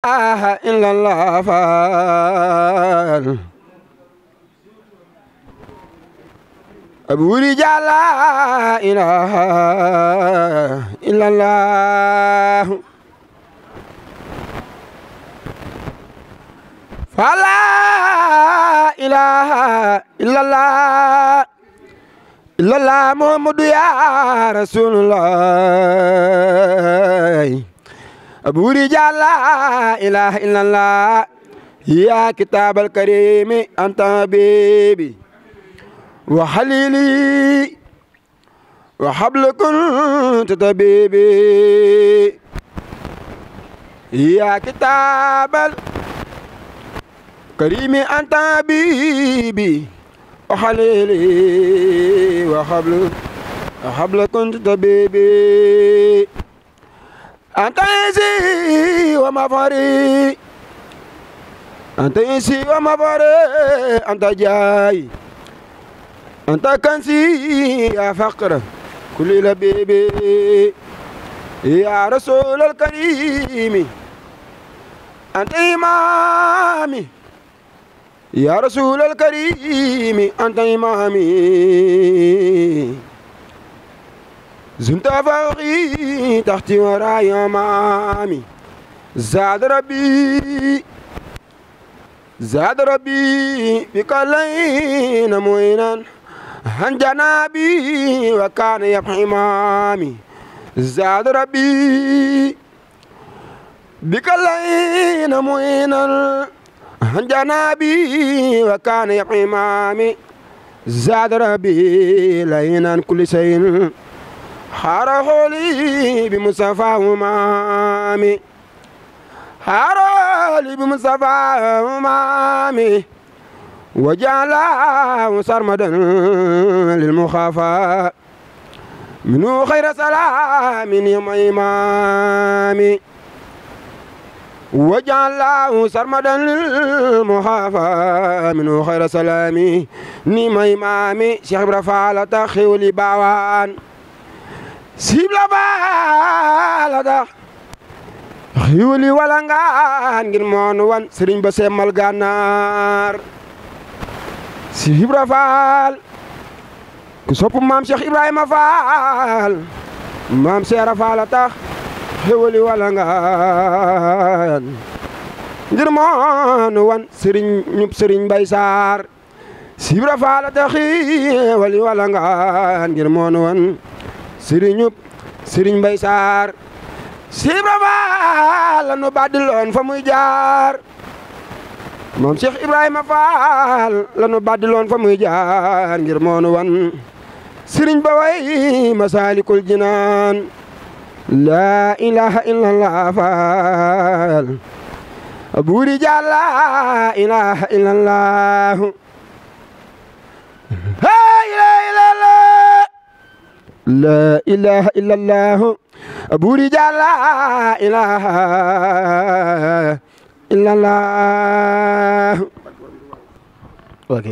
إلا الله فال أبو رجال لا إله إلا الله فلا إله إلا الله إلا الله محمد يا رسول الله أبو رجال لا إله إلا الله يا كتاب الكريم أنت حبيبي وحليلي وحبل كنت طبيبي يا كتاب الكريم أنت حبيبي وحليلي وحبل كنت طبيبي أنت إنسي ومفاري أنت إنسي ومفاري أنت جاي أنت كنسي يا فقر كل لبيبي يا رسول الكريم أنت إمامي يا رسول الكريم أنت إمامي زنت فوقي تحتي وراي أمامي زاد ربي بك لين معينا عن جنابي وكان يبحي إمامي زاد ربي بك لين معينا عن جنابي وكان يبحي إمامي زاد ربي لينا كل شيء حارولي بمصطفى أمامي حارولي بمصطفى أمامي وجعله سرمدا للمخافى منه خير سلام يوم إمامي وجعله سرمدا للمخافى منه خير سلام نيم إمامي شيخ برفال تخيولي باوان sibla baala da xiwli wala ngaan ngir moonu wan sëriñ ba semmal gànnaar Sibra Faal ku sopp maam Cheikh Ibrahima Faal maam Seera Faal a tax xiwli wala ngaan ngir moonu wan sëriñ Bay Saar Sibra Faal a tax xiwli wala ngaan ngir moonu wan sëriñ Mbay Saar Sibra Faal la nu baddiloon fa muy jaar moom Cheikh Ibrahima Faal la nu baddiloon fa muy jaar ngir moonu wan sëriñ ba way Masaalikul Jinaan laa ilaha illallah Faal buuri jaal laa ilaha illallah لا إله إلا الله أبو رجال لا إله إلا الله. ok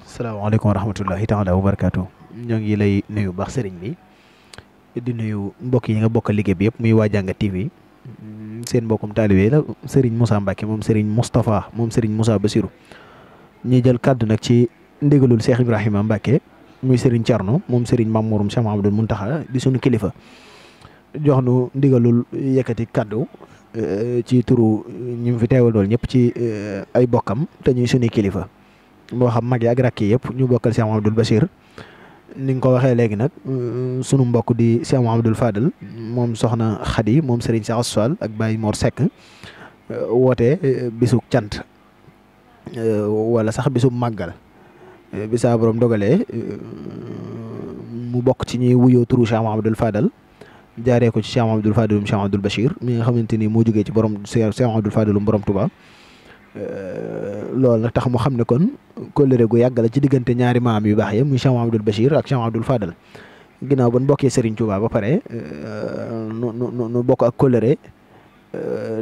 salaamaaleykum wa rahmatullahi taala wa barakaatu. ñoo ngi lay nuyu baax sëriñ bi di nuyu mbokk yi nga bokk liggéey bi yëpp muy waa Jàngat TV seen mbokkum taalibe la sëriñ Moussa Mbacke moom sëriñ Moustapha moom sëriñ Moussa Bassirou ñuy jël kàddu nag ci ndigalul Cheikh Ibrahima Mbacke muy Serigne Thierno moom Serigne Mamour Cheikh Mahamadou Muntaxa di sunu kilifa jox nu ndigalul yëkkati kaddu ci turu ñi mu fi teewal lool ñëpp ci ay bokkam te ñuy sunu kilifa moo xam mag yi ak rakk yi yëpp ñu bokkal Cheikh Mahamadou Bachir ni nga ko waxee léegi nag sunu mbokk di Cheikh Mahamadou Fadal moom soxna Khady moom Serigne Cheikh Assoual ak Baye Mor Seck woote bisub cant wala sax bisub màggal. bi saa borom dogalee mu bokk ci ñuy wuyoo turu Cheikh Mahamadou Fadal jaaree ko ci Cheikh Mahamadou Fadal Cheikh Mahamadou Bachir mi nga xamante ni moo jógee ci borom Cheikh Mahamadou Fadal borom Touba loolu nag tax mu xam ne kon kóllëre gu yàgg la ci diggante ñaari maam yu baax ya muy Cheikh Mahamadou Bachir ak Cheikh Mahamadou Fadal ginnaaw ba nu bokkee Serigne Touba ba pare nu bokk ak kóllëre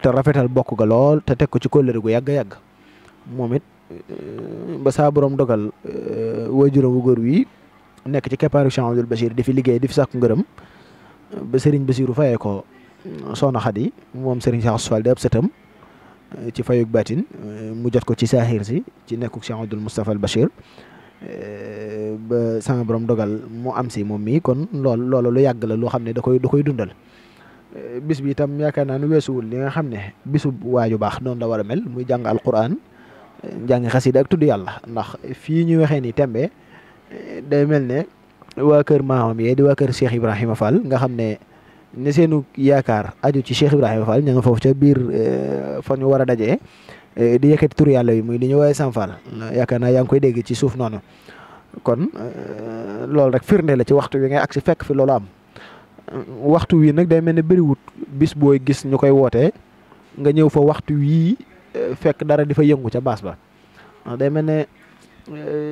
te rafetal bokk ga lool te teg ko ci kóllëre gu yàgg a yàgg moom it ba saa borom dogal waajuram wu góor wi nekk ci keppaaru Cheikh Abdoul Bachir di fi liggéey di fi sàkku ngërëm ba Serigne Bassirou fayee ko Soxna Khady moom Serigne Cheikh Fall di ab sëtam ci fayug baatin mu jot ko ci saaxiir si ci nekkuk Cheikh Abdoul Moustapha al Bachir ba sama borom dogal mu am si moom mii kon loolu lu yàgg la loo xam ne da koy dundal bis bi itam yaakaar naa ne weesuwul li nga xam ne bisu waaju baax noonu la war a mel muy jàng alquran jàng xasida ak tudd yàlla ndax fii ñuy waxee ni tembe day mel ne waa kër maamam yee di waa kër Cheikh Ibrahima Fall nga xam ne seenu yaakaar aju ci Cheikh Ibrahima Fall ña nga foofu ca biir fa ñu war a dajee di yëkkati tur yàlla yi muy li ñu woowee Sam Fall yaakaar naa yaa ngi koy dégg ci suuf noonu kon loolu rek firnde la ci waxtu wi ngay agsi fekk fi loolu am waxtu wi nag day mel ne bëriwut bis booy gis ñu koy wootee nga ñëw fa waxtu wii fekk dara di fa yëngu ca baas ba day mel ne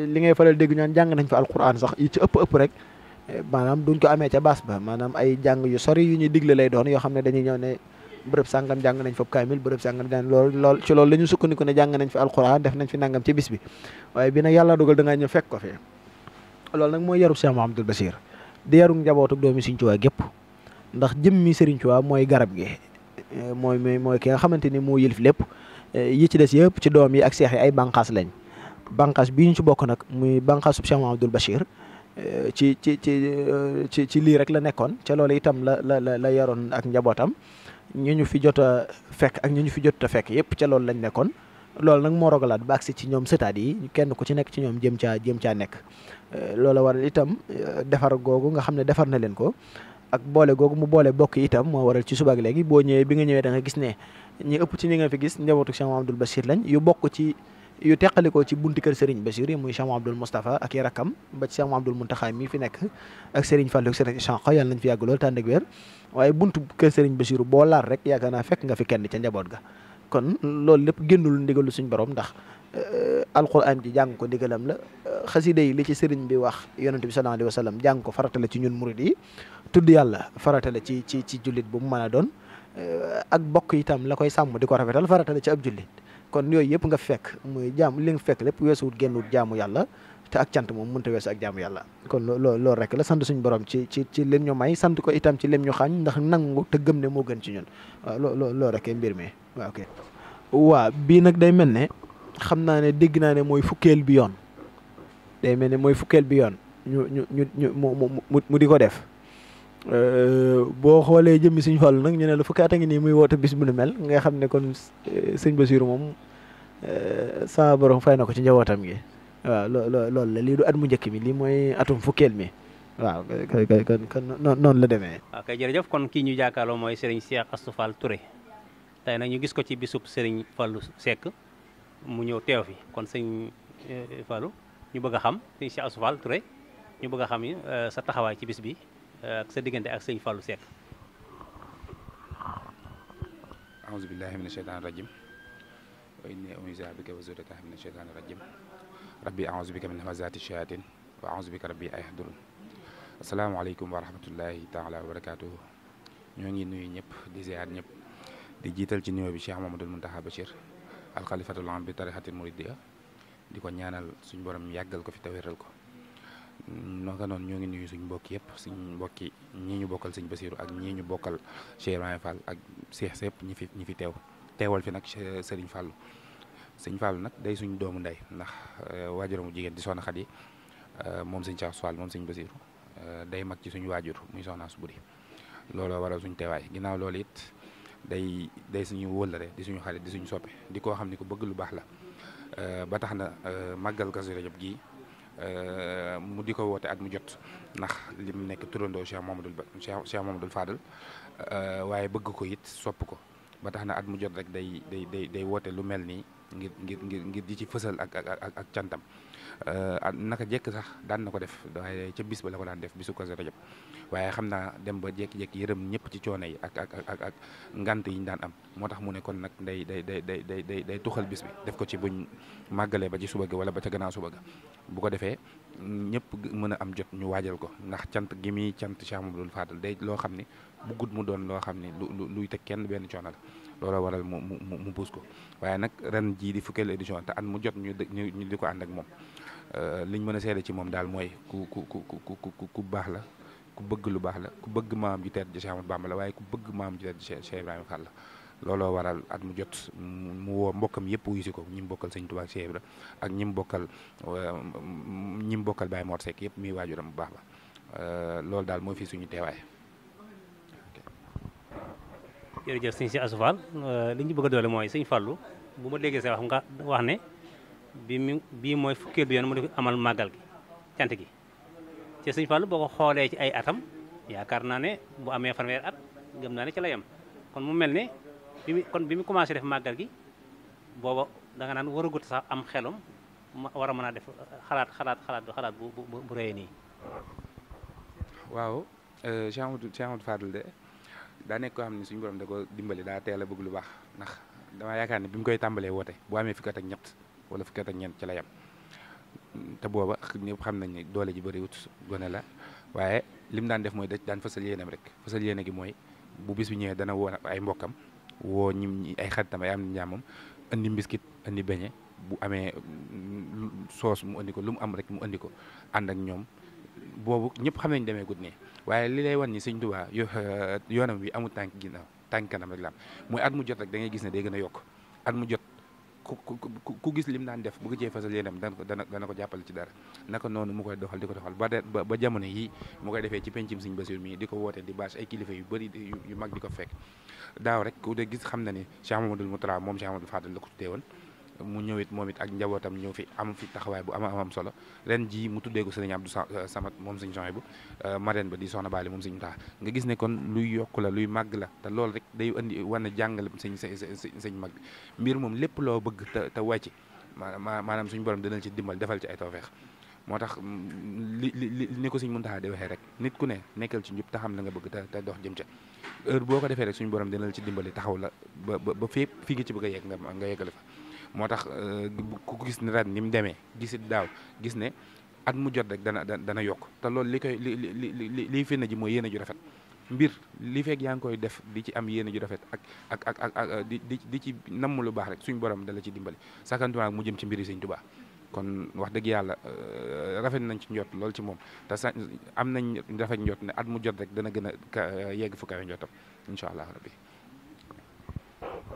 li ngay faral dégg ñaan jàng nañ fa alquran sax yi ci ëpp rek maanaam duñ ko amee ca baas ba maanaam ay jàng yu sori yu ñuy digle lay doon yoo xam ne dañuy ñëw ne bërëb sàngam jàng nañ fa kaamil bërëb sàngam jàng lool ci loolu la ñu sukkandiku ne jàng nañ fi alquran def nañ fi nangam ci bis bi waaye bi nag yàlla dogal da ngaa ñëw fekk ko fi loolu nag mooy yaru Cheikh Mouhamadoul Bachir di yaru njabootu doomi Serigne Touba gépp ndax jëmmi Serigne Touba mooy garab gi mooy ki nga xamante ni moo yëlif lépp yi ci des yëpp ci doom yi ak seex yi ay bànqaas lañ bànqaas bii ñu ci bokk nag muy bànqaasub Cheikh Mouhamadoul Bachir ci lii rek la nekkoon ca loolu itam la yaroon ak njabootam ñu fi jot a fekk ak ñu fi jot a fekk yëpp ca loolu lañ nekkoon loolu nag moo rogalaat ba agsi ci ñoom sëtaat yi kenn ku ci nekk ci ñoom jëm caa nekk loola waral itam defar googu nga xam ne defar na leen ko ak boole googu mu boole bokk itam moo waral ci suba ak léegi boo ñëwee bi nga ñëwee da nga gis ne ñi ëpp ci ñi nga fi gis njabootu Cheikh Mouhamadoul Bachir lañ yu bokk ci yu teqalikoo ci bunti kër Serigne Bachir yi muy Cheikh Mouhamadoul Moustapha ak i rakkam ba ci Cheikh Mouhamadoul Mountakha mi fi nekk ak Serigne Fallou ak Serigne Chanqa yàlla nañ fi yàgg lool tànn ak wér waaye buntu kër Serigne Bachir boo laal rek yaakaar naa fekk nga fi kenn ca njaboot ga kon loolu lépp génnul ndigalu suñ borom ndax alquran ji jàng ko ndigalam la xasida yi li ci sëriñ bi wax yonent bi sallallahu alayhi wa sallam jàng ko farata la ci ñun murid yi tudd yàlla farata la ci jullit bu mu mën a doon ak bokk itam la koy sàmm di ko rafetal farata la ci ab jullit kon yooyu yëpp nga fekk muy jaam li nga fekk lépp weesuwut génnut jaamu yàlla te ak cant moom mënta weesu ak jaamu yàlla kon loolu rek la sant suñu borom ci lim ñu may sant ko itam ci lim ñu xaañ ndax nangu te gëm ne moo gën ci ñun waaw loolu rek mbir mi waaw ok waaw bii nag day mel ne xam naa ne dégg naa ne mooy fukkeel bi yoon day mel ne mooy fukkeel bi yoon ñu mu di ko def boo xoolee jëmmi suñu Fallu nag ñu ne la fukki at a ngi nii muy woote bis bu nu mel nga xam ne kon sëñ Basiru moom sama borom fay na ko ci njabootam gi waaw loolu la lii du at mu njëkk mi lii mooy atum fukkeel mi waaw kon noonu la demee. waaw kay jërëjëf kon kii ñu jàkkaarloo mooy Serigne Cheikh Astou Fall Touré tey nag ñu gis ko ci bisub Serigne Fallou Seck mu ñëw teew fi kon sëñ Fallou ñu bëgg a xam sëñ Cheikh Astou Fall Touré ñu bëgg a xam yi sa taxawaay ci bis bi ak sa diggante ak sëñ Fallou Seck. aouzu billahi mina sheytaani rajim wa inni u'iizuha bika wa zurriyyataha mina sheytaani rajim rabbi aouzu bika min hamazaati shayatin wa aouzu bika rabbi an yahdurun asalaamaaleykum wa rahmatullahi taala wa barakaatuhu ñoo ngi nuyu ñëpp di ziar ñëpp di jiital ci nuyoo bi Cheikh Mouhamadoul Mountakha Bachir alxalifatul am bi tarixatil muridiyya di ko ñaanal suñ borom yàggal ko fi te wéral ko naka noonu ñoo ngi nuyu suñ mbokk yëpp suñ mbokki ñii ñu bokkal sëñ Basiru ak ñii ñu bokkal Cheikh Ibrahima Fall ak Cheikh Sepp ñi fi teewal fi nag Serigne Fallou sëñ Fallou nag day suñ doomu ndey ndax waajuramu jigéen di soxna Xadi moom sëñ Cheikh Fall moom sëñ Basiru day mag ci suñu waajur muy soxna su buri looloo waral suñ teewaay ginnaaw loolu it day suñu wëllare di suñu xarit di suñu soppe di koo xam ni ko bëgg lu baax la ba tax na màggal Kazu Rajab gii mu di ko woote at mu jot ndax li mu nekk turandoo Cheikh Mouhamadoul Fadal waaye bëgg ko it sopp ko ba tax na at mu jot rek day woote lu mel nii ngir di ci fësal ak cantam naka jekk sax daan na ko def waaye ca bis ba la ko daan def bisu Kazu Rajab waaye xam naa dem ba jékki-jékki yërëm ñëpp ci coono yi ak ngant yi ñu daan am moo tax mu ne kon nag day tuxal bis bi def ko ci buñ màggalee ba ci suba ga wala ba ca gannaaw suba ga bu ko defee ñëpp mën a am jot ñu waajal ko ndax cant gi muy cant Cheikh Mouhamadoul Fadal day loo xam ni bu gudd mu doon loo xam ni luy teg kenn benn coono la looloo waral mu puus ko waaye nag ren jii di fukkeel édition te at mu jot ñu di ko ànd ak moom liñ mën a seede ci moom daal mooy ku baax la ku bëgg lu baax la ku bëgg maam ji tedd ji Cheikh Ahmadou Bamba la waaye ku bëgg maam ji tedd Cheikh Ibrahima Fall la looloo waral at mu jot mu woo mbokkam yëpp wuyu si ko ñi mu bokkal sëñ Tuubaa ak Cheikh Ibra ak ñi mu bokkal Baye Mor Seck yëpp muy waajuram bu baax ba loolu daal moo fi suñu teewaay. jërëjëf sëñ si Asou Fall li ñu bëgg a doole mooy sëñ Fallou bu ma déggee sa wax nga wax ne bii mooy fukkeelu yoon mu di amal màggal gi cant gi ci sëñ Fallou boo ko xoolee ci ay atam yaakaar naa ne bu amee fanweer at gëm naa ne ci la yem kon mu mel ne bi mu commencé def màggal gi booba da nga naan waragut sax am xelum war a mën a def xalaat bu rëy nii. waaw Cheikh Amadou Fadel de daa nekk koo xam ne suñu borom da ko dimbali daa teel a bëgg lu baax ndax dama yaakaar ne bi mu koy tàmbalee woote bu amee fukki at ak ñett wala fukki at ak ñeent ci la yem te booba ñëpp xam nañ ne doole ji bëriwut gone la waaye lim daan def mooy daan fësal yéenam rek fësal yéene gi mooy bu bis bi ñëwee dana woo ay mbokkam woo ñi ay xaritam ay am ni ñaamam indi mbiskit indi beñe bu amee soos mu indi ko lu mu am rek mu indi ko ànd ak ñoom boobu ñëpp xam nañ demee gut nii waaye li lay wan ni Sëñ Tuubaa yoonam bi amul tànk ginnaaw tànk kanam rek la am mooy at mu jot rek da ngay gis ne day gën a yokk at mu jot ku gis lim daan def bu ko cee fasal yéenam dana ko jàppale ci dara naka noonu mu koy doxal di ko doxal ba jamono yii mu koy defee ci pencum Sëñ Basiru mii di ko woote di bâche ay kilifa yu bëri yu mag di ko fekk daaw rek ku de gis xam na ni Cheikh Mamadou Moutara moom Cheikh Amadou Fadal la ko tuddee woon mu ñëwit moom it ak njabootam ñëw fi am fi taxawaay bu am solo ren jii mu tuddee ko sëriñ Abdou Samad moom sëñ Souhaïbou marraine ba di soxna Bali moom sëñ Mountakha nga gis ne kon luy yokk la luy màgg la te loolu rek day indi wane jàngale sëñ mag bi mbir moom lépp loo bëgg te wàcc maanaam suñu borom dina ci dimbal defal ci ay tawfeex moo tax ni ko sëñ Mountakha di waxee rek nit ku ne nekkal ci njub te xam la nga bëgg te dox jëm ca heure boo ko defee rek suñu borom dina la ci dimbali taxaw la ba fépp fii nga ci bëgg a yegg nga yeggale fa moo tax ku gis ne ren ni mu demee gisit daaw gis ne at mu jot rek dana yokk te loolu li koy liy firnde ji mooy yéene ju rafet mbir li fekk yaa ngi koy def di ci am yéene ju rafet ak di ci namm lu baax rek suñu borom dala ci dimbali sakantuma ak mu jëm ci mbiri Sëñ Tuubaa kon wax dëgg yàlla rafet nañ ci njot lool ci moom te sa am nañ rafet njot ne at mu jot rek dana gën a yegg fu kawe njotam incha allah rabbi.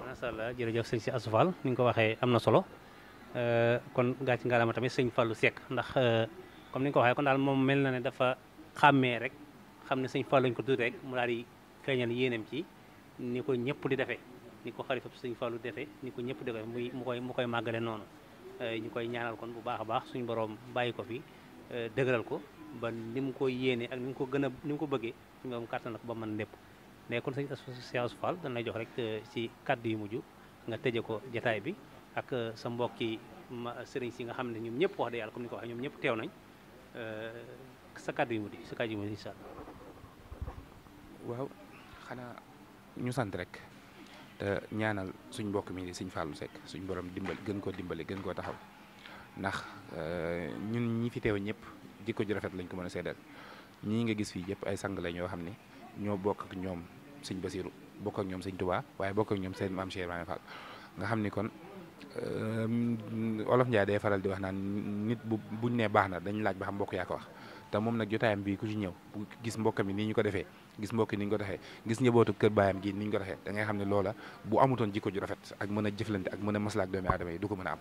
macha allah jërëjëf sëñ si Asou Fall ni nga ko waxee am na solo kon gàcc ngalaama tamit sëñ Fallou Seck ndax comme ni nga ko waxee kon daal moom mel na ne dafa xàmmee rek xam ne sëñ Fallou lañ ko tudd rek mu daal di feeñal yéenem ci ni ko ñëpp di defee ni ko xalifa sëñ Fallou defee ni ko ñëpp di defee mu koy màggale noonu ñu koy ñaanal kon bu baax a baax suñu borom bàyyi ko fi dëgëral ko ba ni mu ko yéene ak ni mu ko gën a ni mu ko bëggee suñu borom kàttan ko ba mën lépp mais kon sëñ Asou Fall dañ lay jox rek ci kàddu yu mujj nga tëje ko jataay bi ak sa mbokki sëriñ si nga xam ne ñoom ñëpp wax dëgg yàlla comme ni ko waxee ñoom ñëpp teew nañ sa kàddu yu mujj incha allah. waaw xanaa ñu sant rek te ñaanal suñ mbokk mi di sëñ Fallou Seck suñ borom dimbali gën koo dimbali gën koo taxaw ndax ñun ñi fi teew ñëpp jikko ju rafet lañ ko mën a seedal ñii nga gis fii yëpp ay sang la ñoo xam ne ñoo bokk ak ñoom sëñ Basiru bokk ak ñoom sëñ Touba waaye bokk ak ñoom seen maam Cheikh Ibrahima Fall nga xam ni kon Olof Njaay day faral di wax naan nit buñ ne baax na dañ laaj ba xam mbokk yaa ko wax te moom nag jotaayam bii ku ci ñëw bu gis mbokkam yi nii ñu ko defee gis mbokk yi ni ñu ko defee gis njabootu kër baayam gi ni ñu ko defee da ngay xam ne loola bu amutoon jikko ju rafet ak mën a jëflante ak mën a maslaak doomi aadama yi du ko mën a am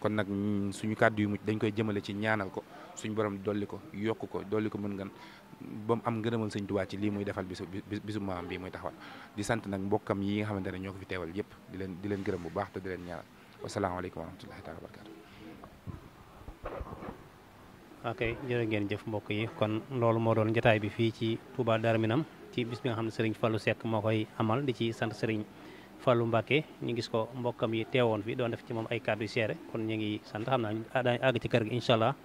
kon nag suñu kàddu yu mucc dañ koy jëmale ci ñaanal ko suñu borom dolli ko yokk ko dolli ko mën ngan ba mu am ngërëmal sëñ Tuubaa ci lii muy defal bisu maam bii muy taxawal di sant nag mbokkam yi nga xamante ne ñoo ko fi teewal yëpp di leen gërëm bu baax te di leen ñaanal wasalaamaaleykum wa rahmatullahi taala wa barakatu ok jërë ngeen jëf mbokk yi kon loolu moo doon jotaay bi fii ci Touba Darou Minam ci bis bi nga xam ne Serigne Fallou Seck moo koy amal di ci sant Serigne Fallou Mbacké ñu gis ko mbokkam yi teewoon fi doon def ci moom ay kàddu yu seere kon ñu ngi sant xam naa daañu àgg ci kër gi incha allah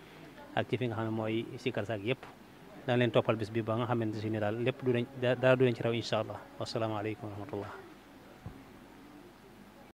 ak ci fi nga xam ne mooy sikar saak yëpp daan leen toppal bis bi ba nga xamante si ni daal lépp dara du leen ci raw incha allah wasalaamaaleykum wa rahmatullah